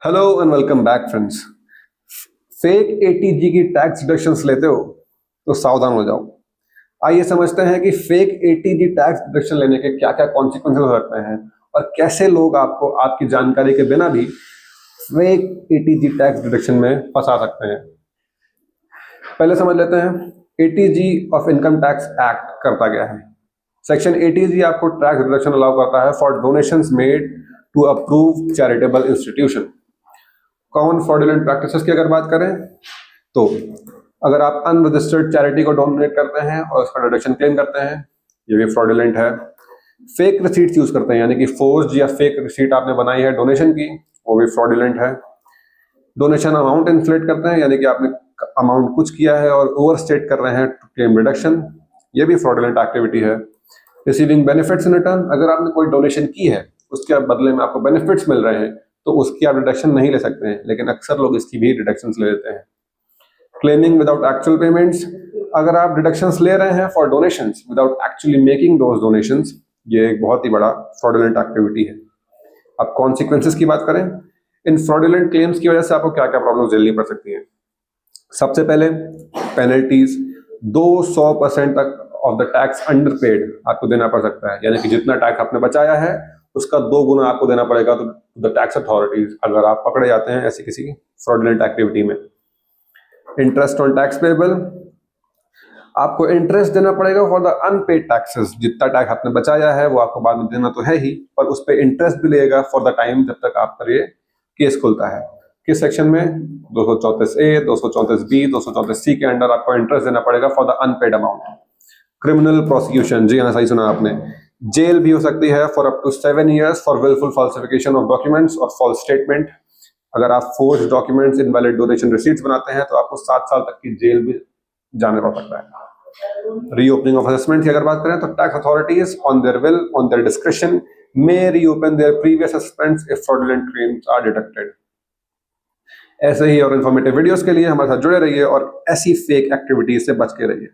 Hello and welcome back friends. Fake ATG की tax deductions लेते हो तो सावधान हो जाओ। आइए समझते हैं कि फेक एटीजी टैक्स डिडक्शन लेने के क्या क्या कॉन्सिक्वेंसेस हो सकते हैं और कैसे लोग आपको आपकी जानकारी के बिना भी फेक एटीजी टैक्स डिडक्शन में फंसा सकते हैं। पहले समझ लेते हैं eighty G of income tax act करता गया है। सेक्शन एटीजी आपको टैक्स डिडक्शन अलाउ करता है for donations made to approve charitable institution. Common fraudulent practices की अगर बात करें तो अगर आप अनरजिस्टर्ड चैरिटी को डोनेट करते हैं और उसका डिडक्शन क्लेम करते हैं, ये भी फ्रॉडुलेंट है। फेक रिसीट्स यूज करते हैं, यानी कि फोर्ज या फेक रिसीट आपने बनाई है डोनेशन की, वो भी फ्रॉडुलेंट है। डोनेशन अमाउंट इन्फ्लेट करते हैं, यानी कि आपने अमाउंट कुछ किया है और ओवर स्टेट कर रहे हैं टू क्लेम रिडक्शन, ये भी फ्रॉडुलेंट एक्टिविटी है। रिसीविंग बेनिफिट्स इन रिटर्न, अगर आपने कोई डोनेशन की है उसके बदले में आपको बेनिफिट्स मिल रहे हैं तो उसकी आप डिडक्शन नहीं ले सकते हैं, लेकिन अक्सर लोग इसकी भी डिडक्शंस ले लेते हैं। क्लेमिंग विदाउट एक्चुअल पेमेंट्स, अगर आप डिडक्शंस ले रहे हैं for donations without actually making those donations, ये एक बहुत ही बड़ा फ्रॉडुलेंट एक्टिविटी है। अब कॉन्सिक्वेंसेस की बात करें, इन फ्रॉडुलेंट क्लेम्स की वजह से आपको क्या क्या प्रॉब्लम झेलनी पड़ सकती है। सबसे पहले पेनल्टीज, 200% तक of the tax under paid आपको देना पड़ सकता है, यानी कि जितना टैक्स आपने बचाया है उसका 2 गुना आपको देना पड़ेगा तो द टैक्स अथॉरिटीज, अगर आप पकड़े जाते हैं ऐसी किसी फ्रॉडुलेंट एक्टिविटी में। इंटरेस्ट ऑन टैक्स पेबल, आपको इंटरेस्ट देना पड़ेगा फॉर द अनपेड टैक्सेस। जितना टैक्स आपने बचाया है वो आपको बाद में देना तो है ही, पर उस पर इंटरेस्ट भी लगेगा फॉर द टाइम जब तक आपका ये केस खुलता है। किस सेक्शन में? 234A, 234B, 234C के अंडर आपको इंटरेस्ट देना पड़ेगा for the unpaid amount. Criminal prosecution, जी हाँ सही सुना आपने, जेल भी हो सकती है for up to 7 years for wilful falsification of documents और फॉल्स स्टेटमेंट। अगर आप forge documents, invalid donation receipts बनाते हैं तो आपको 7 साल तक की जेल भी जाने पड़ सकता है। रीओपनिंग ऑफ असेसमेंट की अगर बात करें तो tax authorities on their will, on their description may reopen their previous assessments if fraudulent claims are detected. ऐसे ही और इन्फॉर्मेटिव वीडियोस के लिए हमारे साथ जुड़े रहिए और ऐसी फेक एक्टिविटीज से बच के रहिए।